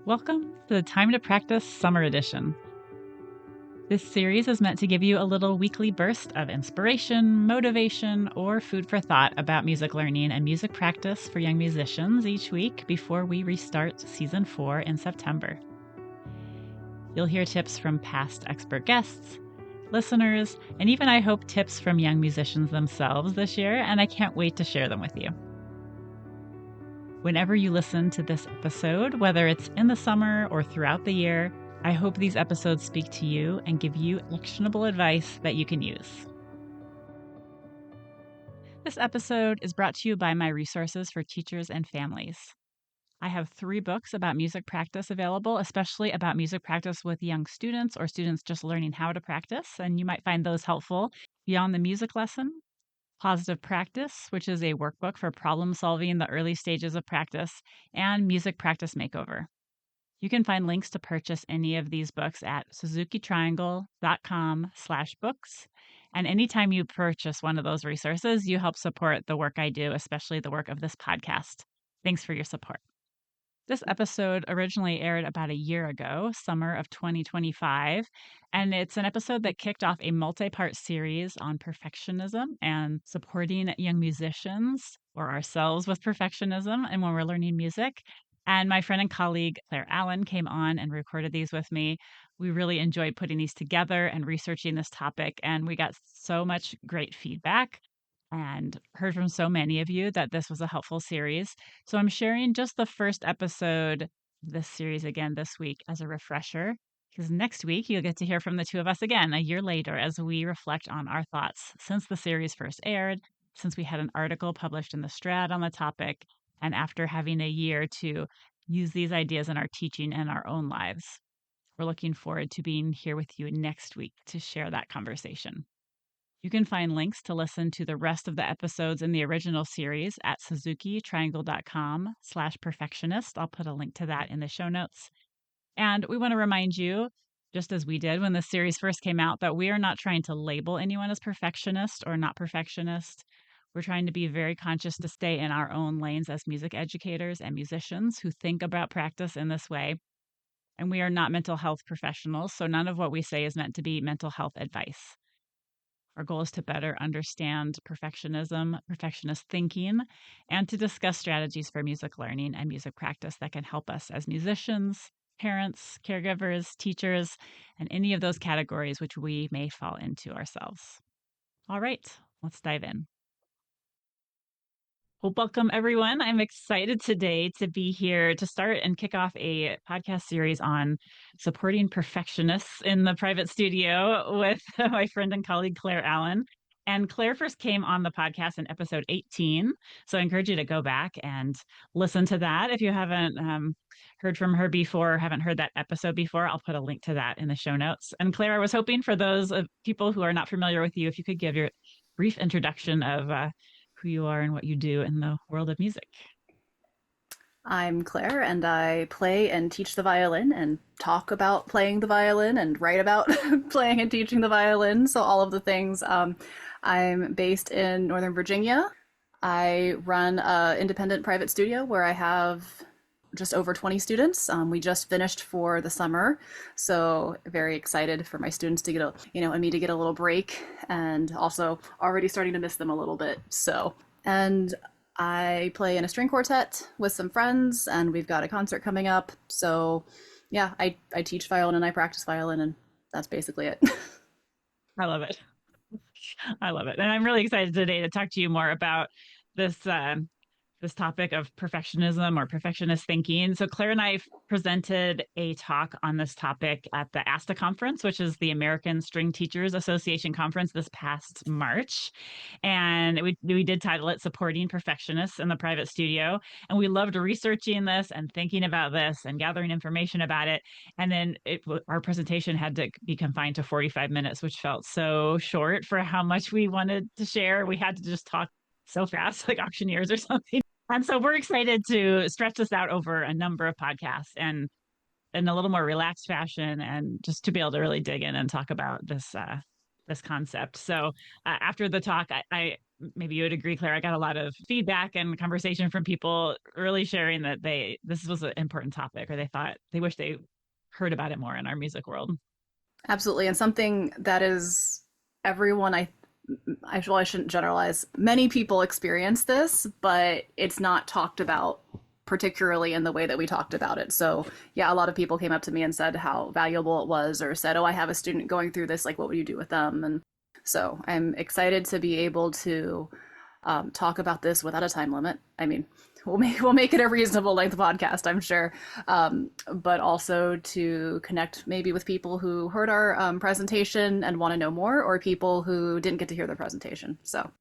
Welcome to the Time to Practice Summer Edition. This series is meant to give you a little weekly burst of inspiration, motivation, or food for thought about music learning and music practice for young musicians each week before we restart Season 4 in September. You'll hear tips from past expert guests, listeners, and even, I hope, tips from young musicians themselves this year, and I can't wait to share them with you. Whenever you listen to this episode, whether it's in the summer or throughout the year, I hope these episodes speak to you and give you actionable advice that you can use. This episode is brought to you by my resources for teachers and families. I have 3 books about music practice available, especially about music practice with young students or students just learning how to practice, and you might find those helpful. Beyond the Music Lesson, Positive Practice, which is a workbook for problem solving in the early stages of practice, and Music Practice Makeover. You can find links to purchase any of these books at suzukitriangle.com/books. And anytime you purchase one of those resources, you help support the work I do, especially the work of this podcast. Thanks for your support. This episode originally aired about a year ago, summer of 2025, and it's an episode that kicked off a multi-part series on perfectionism and supporting young musicians or ourselves with perfectionism and when we're learning music. And my friend and colleague Claire Allen came on and recorded these with me. We really enjoyed putting these together and researching this topic, and we got so much great feedback and heard from so many of you that this was a helpful series. So I'm sharing just the first episode of this series again this week as a refresher, because next week you'll get to hear from the two of us again a year later as we reflect on our thoughts since the series first aired, since we had an article published in the Strad on the topic, and after having a year to use these ideas in our teaching and our own lives. We're looking forward to being here with you next week to share that conversation. You can find links to listen to the rest of the episodes in the original series at suzukitriangle.com/perfectionist. I'll put a link to that in the show notes. And we want to remind you, just as we did when the series first came out, that we are not trying to label anyone as perfectionist or not perfectionist. We're trying to be very conscious to stay in our own lanes as music educators and musicians who think about practice in this way. And we are not mental health professionals, so none of what we say is meant to be mental health advice. Our goal is to better understand perfectionism, perfectionist thinking, and to discuss strategies for music learning and music practice that can help us as musicians, parents, caregivers, teachers, and any of those categories which we may fall into ourselves. All right, let's dive in. Well, welcome everyone. I'm excited today to be here to start and kick off a podcast series on supporting perfectionists in the private studio with my friend and colleague Claire Allen. And Claire first came on the podcast in episode 18. So I encourage you to go back and listen to that. If you haven't heard from her before, haven't heard that episode before, I'll put a link to that in the show notes. And Claire, I was hoping for those people who are not familiar with you, if you could give your brief introduction of who you are and what you do in the world of music. I'm Claire, and I play and teach the violin and talk about playing the violin and write about playing and teaching the violin. So, all of the things. I'm based in Northern Virginia. I run an independent private studio where I have just over 20 students. We just finished for the summer, so very excited for my students to get and me to get a little break, and also already starting to miss them a little bit. And I play in a string quartet with some friends, and we've got a concert coming up. So, yeah, I teach violin and I practice violin, and that's basically it. I love it. I love it. And I'm really excited today to talk to you more about this this topic of perfectionism or perfectionist thinking. So Claire and I presented a talk on this topic at the ASTA conference, which is the American String Teachers Association conference this past March. And we did title it Supporting Perfectionists in the Private Studio. And we loved researching this and thinking about this and gathering information about it. And then our presentation had to be confined to 45 minutes, which felt so short for how much we wanted to share. We had to just talk so fast, like auctioneers or something. And so we're excited to stretch this out over a number of podcasts and in a little more relaxed fashion, and just to be able to really dig in and talk about this this concept. So after the talk, I maybe you would agree, Claire, I got a lot of feedback and conversation from people really sharing that this was an important topic, or they thought they wish they heard about it more in our music world. Absolutely. And something that is everyone, well, I shouldn't generalize. Many people experience this, but it's not talked about particularly in the way that we talked about it. So, yeah, a lot of people came up to me and said how valuable it was, or said, "Oh, I have a student going through this. Like, what would you do with them?" And so I'm excited to be able to talk about this without a time limit. I mean, we'll make it a reasonable length podcast, I'm sure, but also to connect maybe with people who heard our presentation and want to know more, or people who didn't get to hear the presentation. So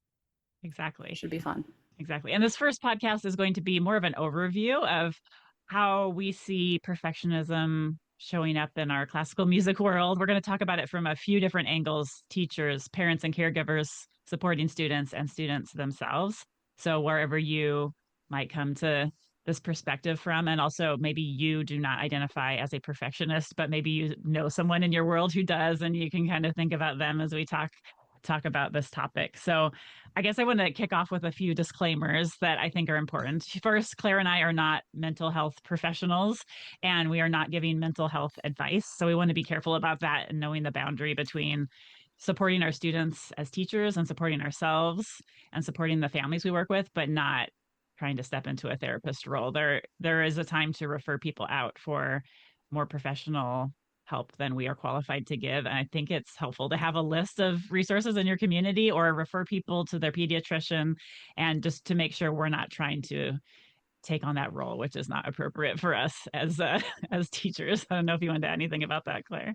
Exactly. should be fun. Exactly. And this first podcast is going to be more of an overview of how we see perfectionism showing up in our classical music world. We're going to talk about it from a few different angles: teachers, parents, and caregivers, supporting students, and students themselves. So, wherever you might come to this perspective from, and also maybe you do not identify as a perfectionist, but maybe you know someone in your world who does, and you can kind of think about them as we talk about this topic. So, I guess I want to kick off with a few disclaimers that I think are important. First, Claire and I are not mental health professionals, and we are not giving mental health advice. So we want to be careful about that and knowing the boundary between supporting our students as teachers and supporting ourselves and supporting the families we work with, but not trying to step into a therapist role. There is a time to refer people out for more professional help than we are qualified to give. And I think it's helpful to have a list of resources in your community or refer people to their pediatrician, and just to make sure we're not trying to take on that role, which is not appropriate for us as as teachers. I don't know if you want to add anything about that, Claire.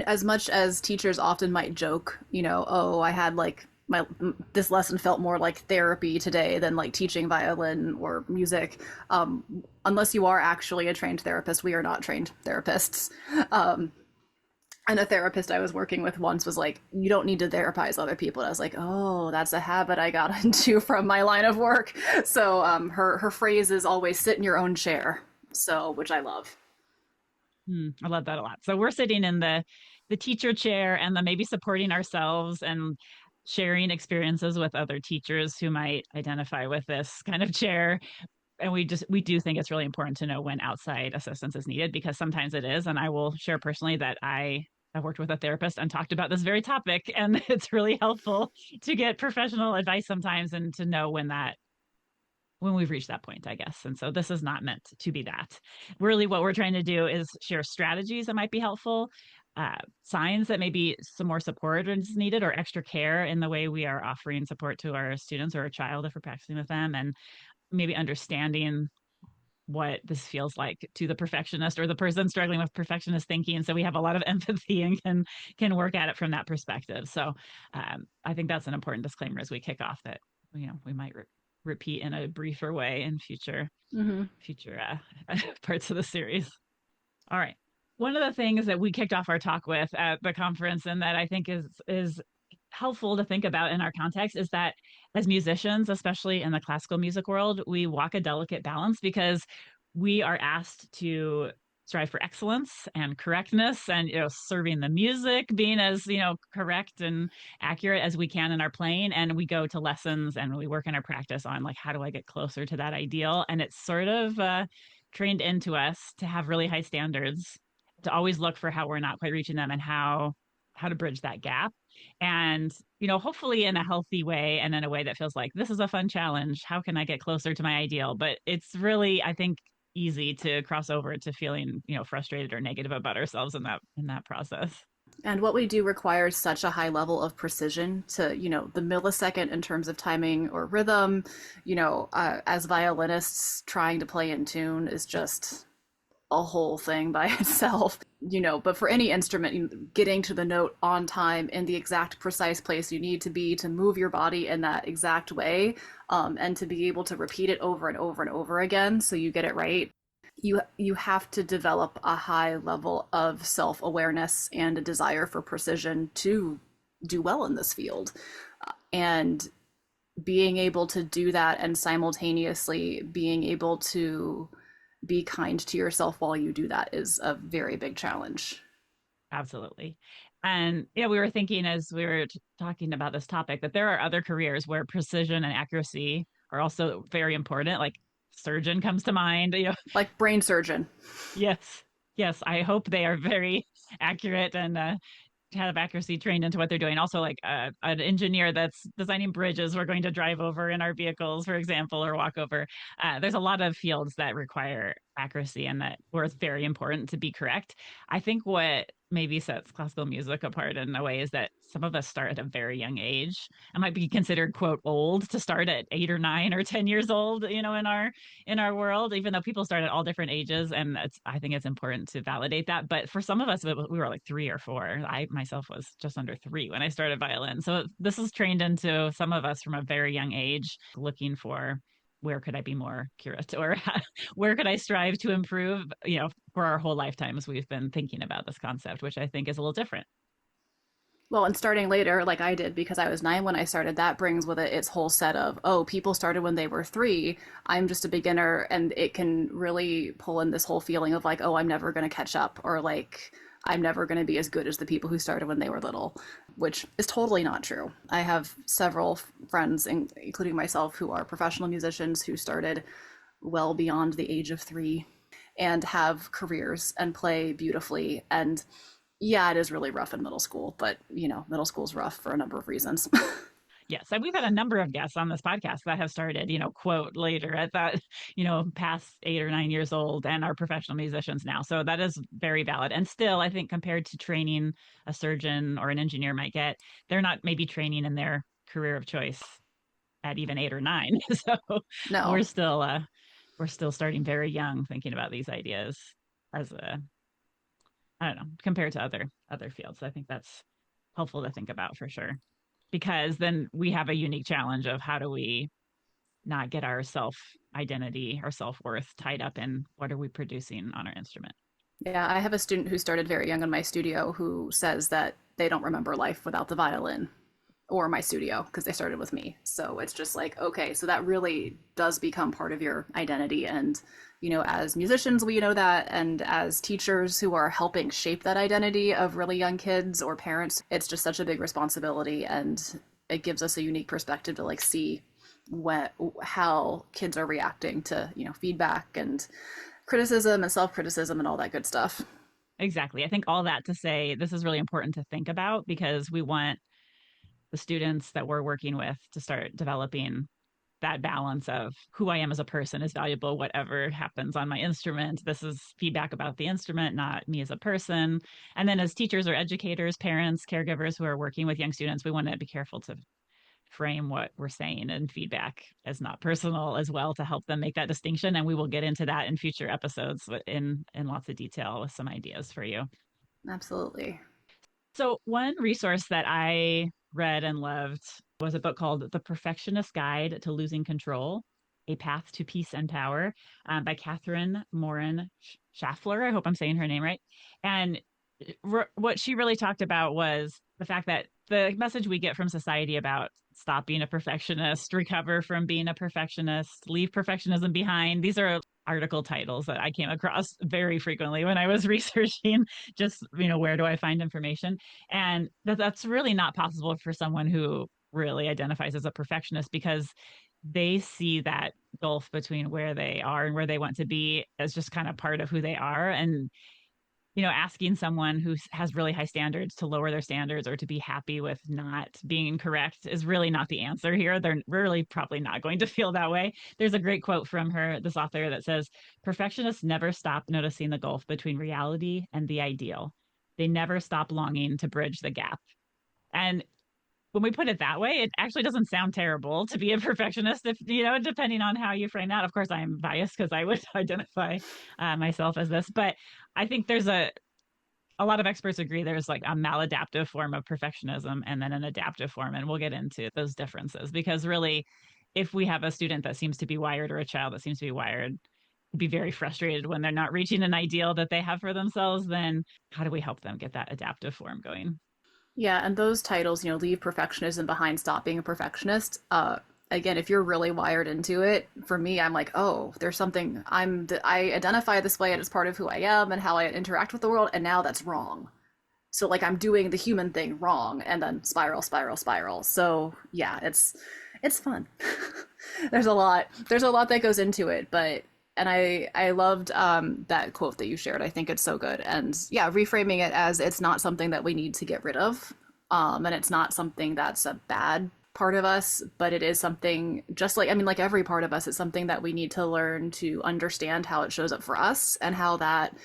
As much as teachers often might joke, oh, I had like my this lesson felt more like therapy today than like teaching violin or music. Unless you are actually a trained therapist, we are not trained therapists. Um, and a therapist I was working with once was like, "You don't need to therapize other people." And I was like, "Oh, that's a habit I got into from my line of work." So her phrase is always "sit in your own chair," so which I love. I love that a lot. So we're sitting in the teacher chair, and then maybe supporting ourselves and sharing experiences with other teachers who might identify with this kind of chair. And we do think it's really important to know when outside assistance is needed, because sometimes it is. And I will share personally that I've worked with a therapist and talked about this very topic, and it's really helpful to get professional advice sometimes and to know when we've reached that point, I guess. And so this is not meant to be that. Really, what we're trying to do is share strategies that might be helpful, signs that maybe some more support is needed or extra care in the way we are offering support to our students or a child if we're practicing with them, and maybe understanding what this feels like to the perfectionist or the person struggling with perfectionist thinking. So we have a lot of empathy and can work at it from that perspective. So I think that's an important disclaimer as we kick off, that we might repeat in a briefer way in Mm-hmm. future parts of the series. All right. One of the things that we kicked off our talk with at the conference, and that I think is helpful to think about in our context, is that as musicians, especially in the classical music world, we walk a delicate balance because we are asked to strive for excellence and correctness, and serving the music, being as correct and accurate as we can in our playing. And we go to lessons and we work in our practice on, like, how do I get closer to that ideal? And it's sort of trained into us to have really high standards, to always look for how we're not quite reaching them, and how to bridge that gap. And hopefully in a healthy way, and in a way that feels like this is a fun challenge. How can I get closer to my ideal? But it's really, I think, easy to cross over to feeling frustrated or negative about ourselves in that process. And what we do requires such a high level of precision to, the millisecond in terms of timing or rhythm. As violinists, trying to play in tune is just a whole thing by itself. But for any instrument, getting to the note on time in the exact precise place you need to be to move your body in that exact way, and to be able to repeat it over and over and over again so you get it right. You have to develop a high level of self-awareness and a desire for precision to do well in this field. And being able to do that, and simultaneously being able to be kind to yourself while you do that, is a very big challenge. Absolutely. And yeah, we were thinking as we were talking about this topic that there are other careers where precision and accuracy are also very important. Like surgeon comes to mind. Like brain surgeon. Yes, yes. I hope they are very accurate and have accuracy trained into what they're doing. Also, like an engineer that's designing bridges we're going to drive over in our vehicles, for example, or walk over. There's a lot of fields that require accuracy and that where it's very important to be correct. I think what maybe sets classical music apart in a way is that some of us start at a very young age and might be considered quote old to start at 8 or 9 or 10 years old, in our world, even though people start at all different ages. And I think it's important to validate that. But for some of us, we were like 3 or 4. I myself was just under 3 when I started violin. So this is trained into some of us from a very young age, looking for where could I be more accurate or where could I strive to improve, for our whole lifetimes we've been thinking about this concept, which I think is a little different. Well, and starting later, like I did, because I was 9 when I started, that brings with it its whole set of, oh, people started when they were 3. I'm just a beginner. And it can really pull in this whole feeling of like, oh, I'm never going to catch up, or like, I'm never going to be as good as the people who started when they were little, which is totally not true. I have several friends, including myself, who are professional musicians who started well beyond the age of 3 and have careers and play beautifully. And yeah, it is really rough in middle school, but middle school's rough for a number of reasons. Yes, and we've had a number of guests on this podcast that have started, quote later at that, past 8 or 9 years old and are professional musicians now. So that is very valid. And still, I think compared to training a surgeon or an engineer might get, they're not maybe training in their career of choice at even 8 or 9. So we're No. still uh we're still starting very young thinking about these ideas as a I don't know, compared to other fields. I think that's helpful to think about for sure. Because then we have a unique challenge of how do we not get our self identity, our self worth tied up in what are we producing on our instrument. Yeah, I have a student who started very young in my studio who says that they don't remember life without the violin or my studio because they started with me. So it's just like, okay, so that really does become part of your identity. And, as musicians, we know that. And as teachers who are helping shape that identity of really young kids or parents, it's just such a big responsibility. And it gives us a unique perspective to like see how kids are reacting to, feedback and criticism and self-criticism and all that good stuff. Exactly. I think all that to say this is really important to think about because we want the students that we're working with to start developing that balance of who I am as a person is valuable, whatever happens on my instrument. This is feedback about the instrument, not me as a person. And then as teachers or educators, parents, caregivers who are working with young students, we want to be careful to frame what we're saying and feedback as not personal as well to help them make that distinction. And we will get into that in future episodes in lots of detail with some ideas for you. Absolutely. So, one resource that I read and loved was a book called The Perfectionist Guide to Losing Control: A Path to Peace and Power, by Catherine Morin Schaffler. I hope I'm saying her name right. And what she really talked about was the fact that the message we get from society about stop being a perfectionist, recover from being a perfectionist, leave perfectionism behind. These are article titles that I came across very frequently when I was researching just, where do I find information? And that's really not possible for someone who really identifies as a perfectionist because they see that gulf between where they are and where they want to be as just kind of part of who they are. And asking someone who has really high standards to lower their standards or to be happy with not being correct is really not the answer here. They're really probably not going to feel that way. There's a great quote from this author that says, perfectionists never stop noticing the gulf between reality and the ideal. They never stop longing to bridge the gap. And when we put it that way, it actually doesn't sound terrible to be a perfectionist if, depending on how you frame that. Of course, I'm biased because I would identify myself as this, but I think there's a lot of experts agree there's like a maladaptive form of perfectionism and then an adaptive form. And we'll get into those differences because really, if we have a student that seems to be wired or a child that seems to be wired, be very frustrated when they're not reaching an ideal that they have for themselves, then how do we help them get that adaptive form going? Yeah, and those titles, leave perfectionism behind, stop being a perfectionist. Again, if you're really wired into it, for me, I'm like, oh, there's something I identify this way and it's part of who I am and how I interact with the world, and now that's wrong. So like I'm doing the human thing wrong and then spiral, spiral, spiral. So yeah, it's fun. There's a lot that goes into it, but and I loved that quote that you shared. I think it's so good. And yeah, reframing it as it's not something that we need to get rid of. And it's not something that's a bad part of us, but it is something just like, I mean, like every part of us, it's something that we need to learn to understand how it shows up for us and how that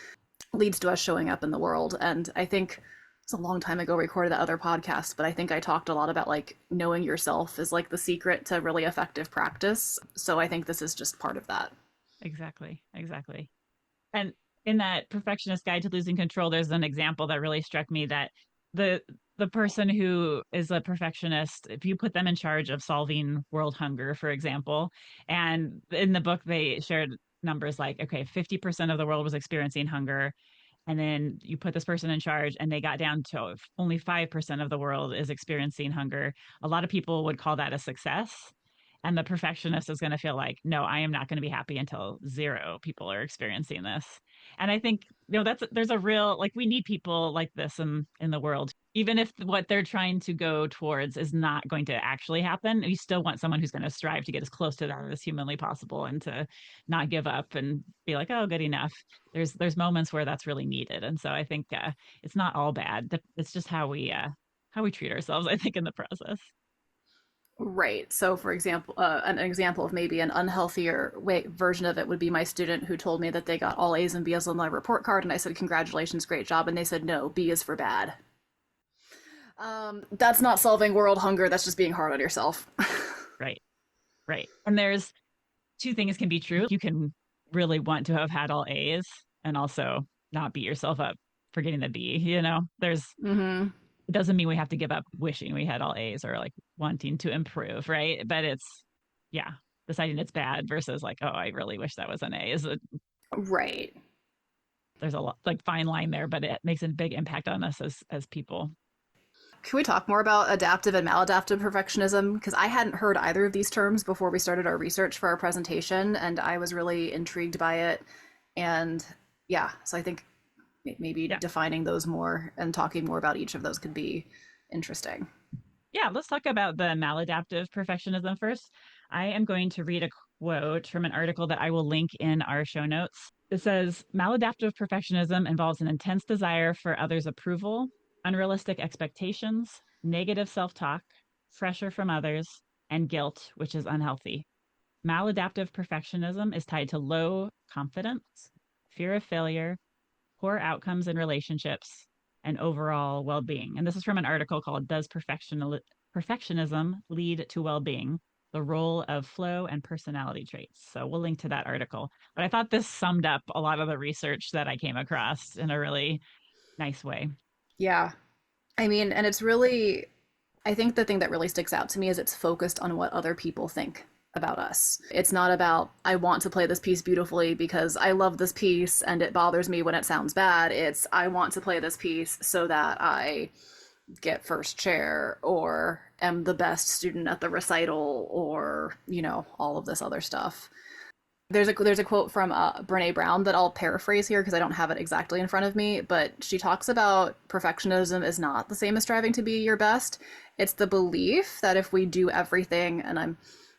leads to us showing up in the world. And I think it's a long time ago recorded that other podcast, but I think I talked a lot about like knowing yourself is like the secret to really effective practice. So I think this is just part of that. Exactly. Exactly. And in that Perfectionist Guide to Losing Control, there's an example that really struck me that the the person who is a perfectionist, if you put them in charge of solving world hunger, for example, and in the book they shared numbers like, okay, 50% of the world was experiencing hunger, and then you put this person in charge and they got down to only 5% of the world is experiencing hunger. A lot of people would call that a success, and the perfectionist is going to feel like, no, I am not going to be happy until zero people are experiencing this. And I think, that's, there's a real, like, we need people like this in the world, even if what they're trying to go towards is not going to actually happen. We still want someone who's going to strive to get as close to that as humanly possible and to not give up and be like, oh, good enough. There's moments where that's really needed. And so I think it's not all bad. It's just how we treat ourselves, I think, in the process. Right. So, for example, an example of maybe an unhealthier way version of it would be my student who told me that they got all A's and B's on my report card, and I said, "Congratulations, great job," and they said, "No, B is for bad." That's not solving world hunger. That's just being hard on yourself. Right. Right. And there's two things can be true. You can really want to have had all A's and also not beat yourself up for getting the B. There's Mm-hmm. it doesn't mean we have to give up wishing we had all A's or like wanting to improve, right? But it's yeah, deciding it's bad versus like, oh, I really wish that was an A Right. there's a lot like fine line there, but it makes a big impact on us as people. Can we talk more about adaptive and maladaptive perfectionism? Because I hadn't heard either of these terms before we started our research for our presentation, and I was really intrigued by it. And yeah, so I think maybe Yeah. defining those more and talking more about each of those could be interesting. Yeah, let's talk about the maladaptive perfectionism first. I am going to read a quote from an article that I will link in our show notes. It says maladaptive perfectionism involves an intense desire for others' approval, unrealistic expectations, negative self talk, pressure from others, and guilt, which is unhealthy. Maladaptive perfectionism is tied to low confidence, fear of failure, poor outcomes in relationships, and overall well being. And this is from an article called Does Perfectionism Lead to Well Being? The Role of Flow and Personality Traits. So we'll link to that article. But I thought this summed up a lot of the research that I came across in a really nice way. Yeah. I mean, and it's really, I think the thing that really sticks out to me is it's focused on what other people think about us. It's not about, I want to play this piece beautifully because I love this piece and it bothers me when it sounds bad. It's, I want to play this piece so that I get first chair or am the best student at the recital or, all of this other stuff. There's a quote from Brene Brown that I'll paraphrase here because I don't have it exactly in front of me, but she talks about perfectionism is not the same as striving to be your best. It's the belief that if we do everything, and I'm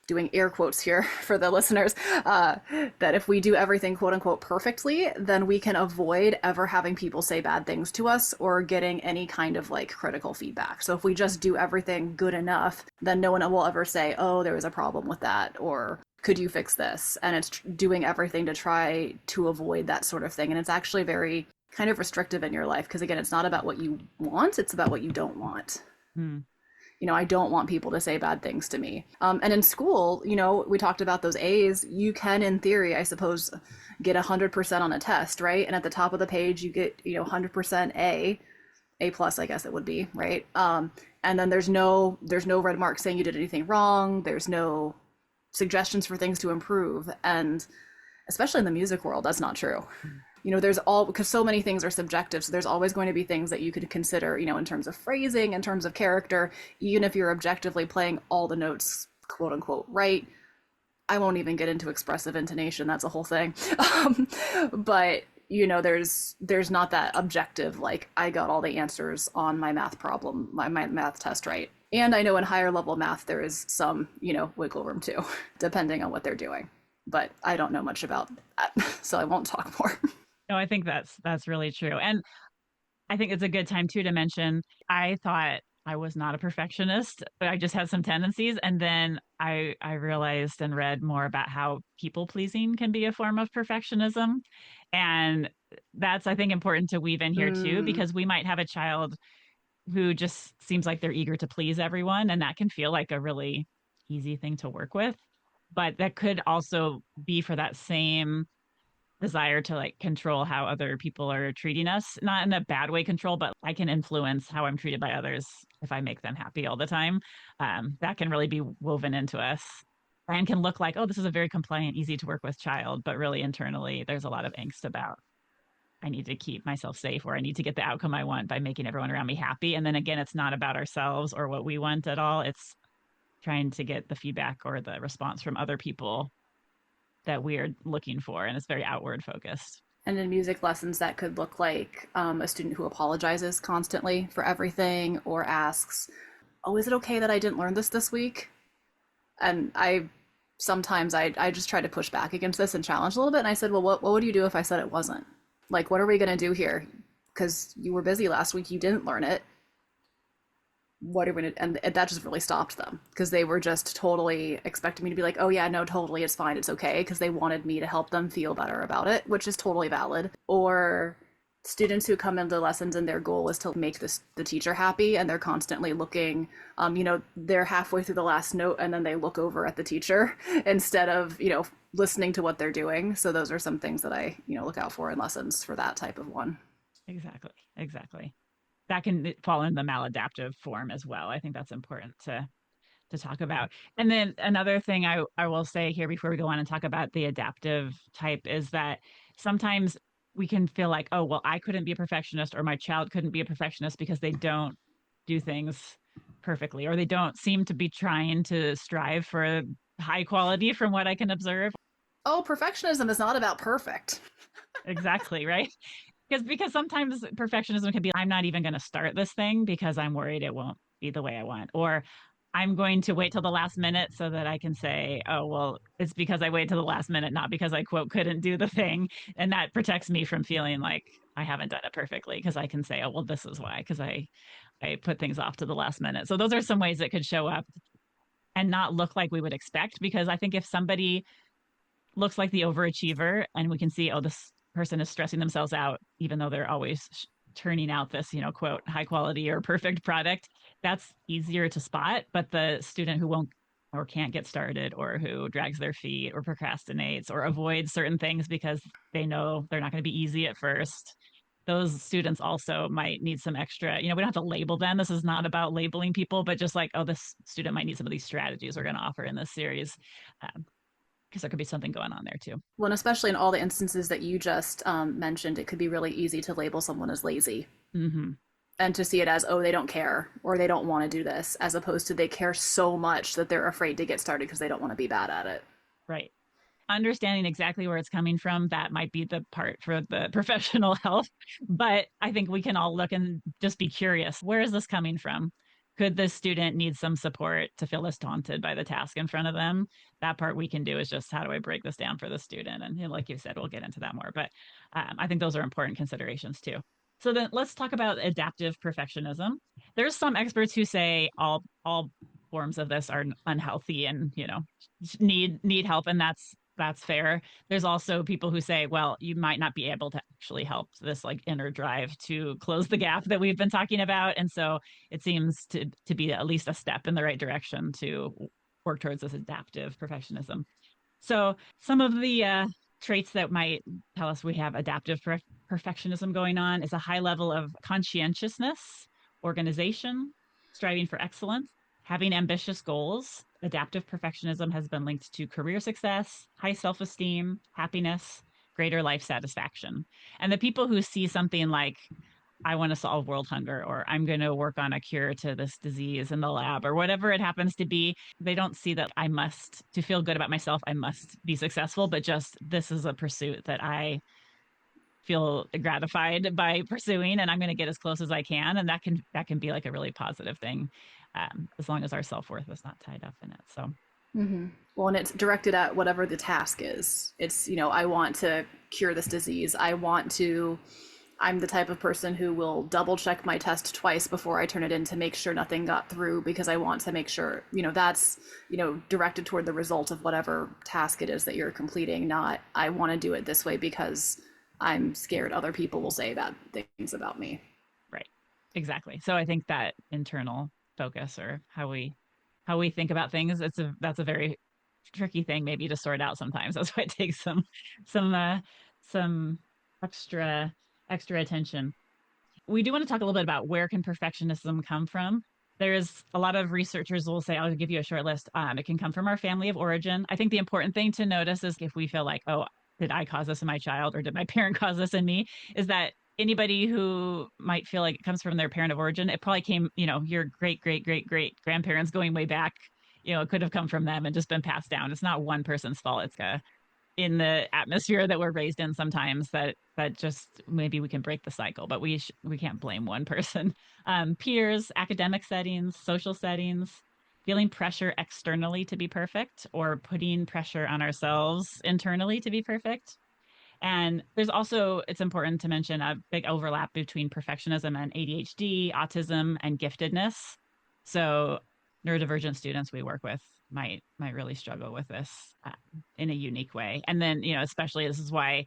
doing air quotes here for the listeners, that if we do everything quote unquote perfectly, then we can avoid ever having people say bad things to us or getting any kind of like critical feedback. So if we just do everything good enough, then no one will ever say, oh, there was a problem with that, or could you fix this? And it's doing everything to try to avoid that sort of thing. And it's actually very kind of restrictive in your life because, again, it's not about what you want, it's about what you don't want. Hmm. I don't want people to say bad things to me. And in school, we talked about those A's. You can, in theory, I suppose, get 100% on a test, right? And at the top of the page, you get, 100% A plus, I guess it would be, right? And then there's no red mark saying you did anything wrong. There's no suggestions for things to improve. And especially in the music world, that's not true. There's all, because so many things are subjective. So there's always going to be things that you could consider, in terms of phrasing, in terms of character, even if you're objectively playing all the notes, quote unquote, right. I won't even get into expressive intonation. That's a whole thing. But there's not that objective, like I got all the answers on my math problem, my math test right. And I know in higher level math there is some, wiggle room too, depending on what they're doing. But I don't know much about that, so I won't talk more. No, I think that's really true. And I think it's a good time too to mention I thought I was not a perfectionist. I just had some tendencies. And then I realized and read more about how people pleasing can be a form of perfectionism. And that's, I think, important to weave in here too, Mm. because we might have a child who just seems like they're eager to please everyone. And that can feel like a really easy thing to work with. But that could also be for that same desire to like control how other people are treating us, not in a bad way control, but I can influence how I'm treated by others if I make them happy all the time. That can really be woven into us and can look like, oh, this is a very compliant, easy to work with child, but really internally there's a lot of angst about I need to keep myself safe or I need to get the outcome I want by making everyone around me happy. And then again, it's not about ourselves or what we want at all. It's trying to get the feedback or the response from other people that we're looking for. And it's very outward focused. And in music lessons, that could look like a student who apologizes constantly for everything or asks, "Oh, is it okay that I didn't learn this week?" And I just try to push back against this and challenge a little bit. And I said, "Well, what would you do if I said it wasn't? Like, what are we going to do here? Because you were busy last week, you didn't learn it. What are we going to?" And that just really stopped them because they were just totally expecting me to be like, "Oh yeah, no, totally, it's fine, it's okay," because they wanted me to help them feel better about it, which is totally valid. Or students who come into lessons and their goal is to make the teacher happy, and they're constantly looking, they're halfway through the last note and then they look over at the teacher instead of listening to what they're doing. So those are some things that I look out for in lessons for that type of one. Exactly. Exactly. That can fall in the maladaptive form as well. I think that's important to talk about. And then another thing I will say here before we go on and talk about the adaptive type is that sometimes we can feel like, oh, well, I couldn't be a perfectionist or my child couldn't be a perfectionist because they don't do things perfectly or they don't seem to be trying to strive for high quality from what I can observe. Oh, perfectionism is not about perfect. Exactly, right? Because sometimes perfectionism can be I'm not even going to start this thing because I'm worried it won't be the way I want, or I'm going to wait till the last minute so that I can say, oh, well, it's because I waited till the last minute, not because I quote couldn't do the thing. And that protects me from feeling like I haven't done it perfectly because I can say, oh, well, this is why, because I put things off to the last minute. So those are some ways it could show up and not look like we would expect. Because I think if somebody looks like the overachiever and we can see, oh, this person is stressing themselves out even though they're always turning out this quote high quality or perfect product, that's easier to spot. But the student who won't or can't get started or who drags their feet or procrastinates or avoids certain things because they know they're not going to be easy at first, those students also might need some extra, we don't have to label them. This is not about labeling people, but just like, oh, this student might need some of these strategies we're going to offer in this series, because there could be something going on there too. Well, and especially in all the instances that you just mentioned, it could be really easy to label someone as lazy Mm-hmm. and to see it as, oh, they don't care or they don't want to do this, as opposed to they care so much that they're afraid to get started because they don't want to be bad at it. Right. Understanding exactly where it's coming from, that might be the part for the professional help. But I think we can all look and just be curious. Where is this coming from? Could this student need some support to feel less daunted by the task in front of them? That part we can do is just how do I break this down for the student? And like you said, we'll get into that more. But I think those are important considerations too. So then let's talk about adaptive perfectionism. There's some experts who say all forms of this are unhealthy and need help, and that's fair. There's also people who say, well, you might not be able to actually help this like inner drive to close the gap that we've been talking about. And so it seems to be at least a step in the right direction to work towards this adaptive perfectionism. So some of the traits that might tell us we have adaptive perfectionism going on is a high level of conscientiousness, organization, striving for excellence, having ambitious goals. Adaptive perfectionism has been linked to career success, high self esteem, happiness, greater life satisfaction. And the people who see something like I want to solve world hunger or I'm going to work on a cure to this disease in the lab or whatever it happens to be. They don't see that I must, to feel good about myself, I must be successful, but just this is a pursuit that I feel gratified by pursuing, and I'm going to get as close as I can, and that can be like a really positive thing, as long as our self-worth is not tied up in it. So Well, and it's directed at whatever the task is. It's, I want to cure this disease. I'm the type of person who will double check my test twice before I turn it in to make sure nothing got through because I want to make sure, that's, directed toward the result of whatever task it is that you're completing, not I want to do it this way because I'm scared other people will say bad things about me. right, exactly. So I think that internal focus, or how we think about things, that's a very tricky thing maybe to sort out sometimes. That's why it takes some some extra attention. We do want to talk a little bit about where can perfectionism come from. There's a lot of researchers will say, I'll give you a short list. It can come from our family of origin. I think the important thing to notice is if we feel like, oh, did I cause this in my child or did my parent cause this in me? Is that anybody who might feel like it comes from their parent of origin, it probably came, your great grandparents going way back, it could have come from them and just been passed down. It's not one person's fault. It's in the atmosphere that we're raised in sometimes that just maybe we can break the cycle, but we can't blame one person. Peers, academic settings, social settings, feeling pressure externally to be perfect or putting pressure on ourselves internally to be perfect. And there's also, it's important to mention a big overlap between perfectionism and ADHD, autism, and giftedness. So neurodivergent students we work with might really struggle with this in a unique way. And then, especially this is why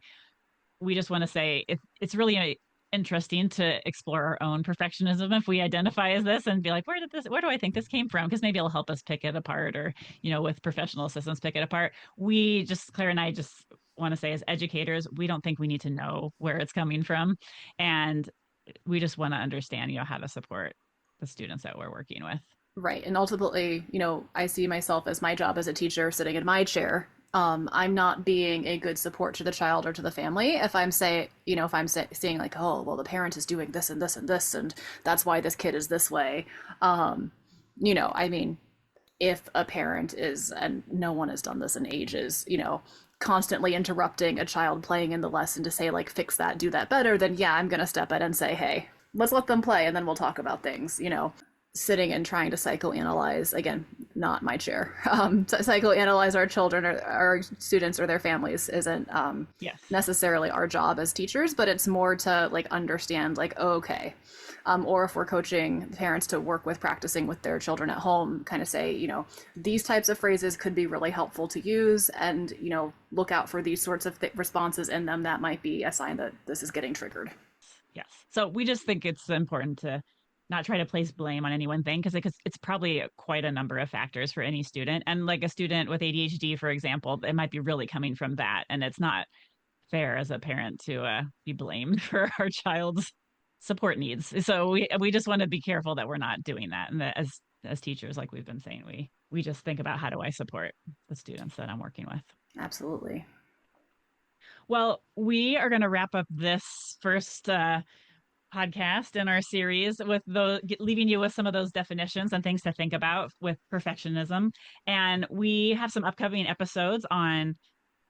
we just want to say it's really interesting to explore our own perfectionism if we identify as this and be like, where do I think this came from? Because maybe it'll help us pick it apart, or, with professional assistance, pick it apart. Claire and I just want to say, as educators, we don't think we need to know where it's coming from. And we just want to understand, how to support the students that we're working with. Right. And ultimately, I see myself as my job as a teacher sitting in my chair. I'm not being a good support to the child or to the family if saying like, oh, well, the parent is doing this and this and this, and that's why this kid is this way. I mean, if a parent is, and no one has done this in ages, constantly interrupting a child playing in the lesson to say like, fix that, do that better, then yeah, I'm going to step in and say, hey, let's let them play and then we'll talk about things. Sitting and trying to psychoanalyze, again, not my chair, psychoanalyze our children or our students or their families isn't Yes. necessarily our job as teachers, but it's more to like understand like, oh, okay. Or if we're coaching parents to work with practicing with their children at home, kind of say, these types of phrases could be really helpful to use, and, look out for these sorts of responses in them that might be a sign that this is getting triggered. Yes. So we just think it's important to not try to place blame on any one thing, because it's probably quite a number of factors for any student. And like a student with ADHD, for example, it might be really coming from that. And it's not fair as a parent to be blamed for our child's support needs. So we just want to be careful that we're not doing that. And that as teachers, like we've been saying, we just think about, how do I support the students that I'm working with? Absolutely. Well, we are going to wrap up this first podcast in our series with leaving you with some of those definitions and things to think about with perfectionism. And we have some upcoming episodes on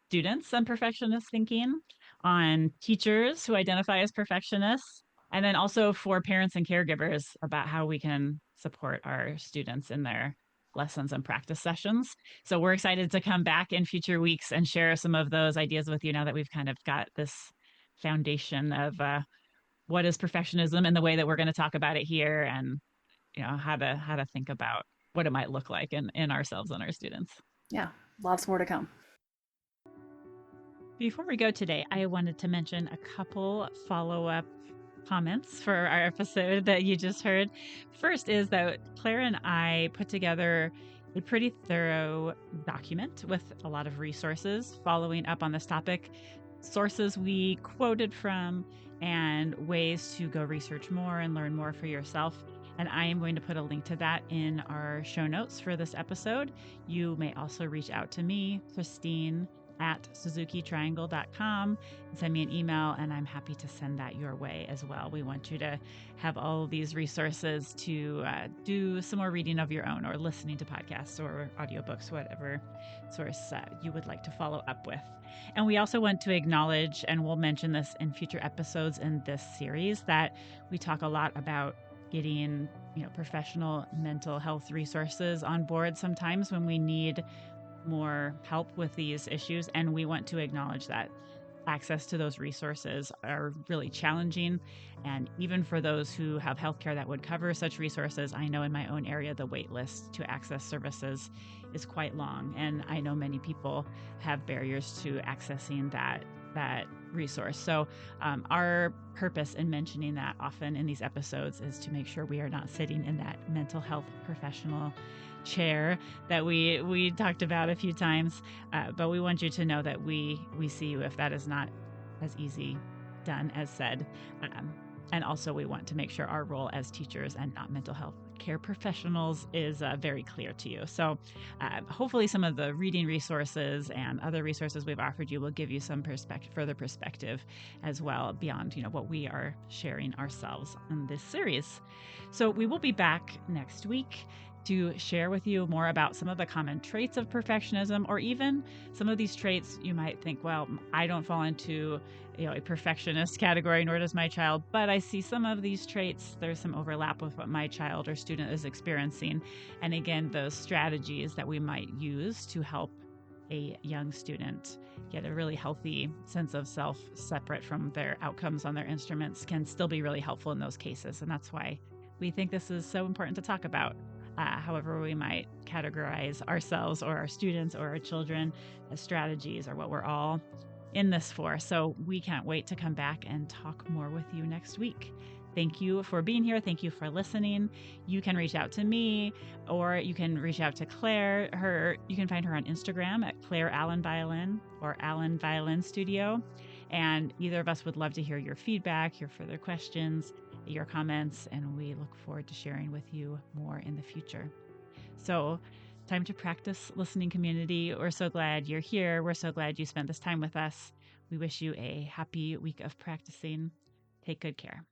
students and perfectionist thinking, on teachers who identify as perfectionists, and then also for parents and caregivers about how we can support our students in their lessons and practice sessions. So we're excited to come back in future weeks and share some of those ideas with you now that we've kind of got this foundation of what is perfectionism and the way that we're going to talk about it here, and how to think about what it might look like in ourselves and our students. Yeah, lots more to come. Before we go today, I wanted to mention a couple follow-up comments for our episode that you just heard. First is that Claire and I put together a pretty thorough document with a lot of resources following up on this topic, sources we quoted from, and ways to go research more and learn more for yourself. And I am going to put a link to that in our show notes for this episode. You may also reach out to me, Christine, at suzukitriangle.com and send me an email, and I'm happy to send that your way as well. We want you to have all of these resources to do some more reading of your own or listening to podcasts or audiobooks, whatever source you would like to follow up with. And we also want to acknowledge, and we'll mention this in future episodes in this series, that we talk a lot about getting professional mental health resources on board sometimes when we need more help with these issues. And we want to acknowledge that access to those resources are really challenging. And even for those who have healthcare that would cover such resources, I know in my own area, the wait list to access services is quite long. And I know many people have barriers to accessing that resource. So our purpose in mentioning that often in these episodes is to make sure we are not sitting in that mental health professional chair that we talked about a few times, but we want you to know that we see you if that is not as easy done as said. And also, we want to make sure our role as teachers and not mental health care professionals is very clear to you. So hopefully some of the reading resources and other resources we've offered you will give you some further perspective as well beyond what we are sharing ourselves in this series. So we will be back next week to share with you more about some of the common traits of perfectionism, or even some of these traits you might think, well, I don't fall into a perfectionist category, nor does my child, but I see some of these traits, there's some overlap with what my child or student is experiencing. And again, those strategies that we might use to help a young student get a really healthy sense of self separate from their outcomes on their instruments can still be really helpful in those cases. And that's why we think this is so important to talk about. However we might categorize ourselves or our students or our children as strategies or what we're all in this for. So we can't wait to come back and talk more with you next week. Thank you for being here. Thank you for listening. You can reach out to me, or you can reach out to Claire. You can find her on Instagram at Claire Allen Violin or Allen Violin Studio. And either of us would love to hear your feedback, your further questions, your comments, and we look forward to sharing with you more in the future. So, time to practice, listening community. We're so glad you're here. We're so glad you spent this time with us. We wish you a happy week of practicing. Take good care.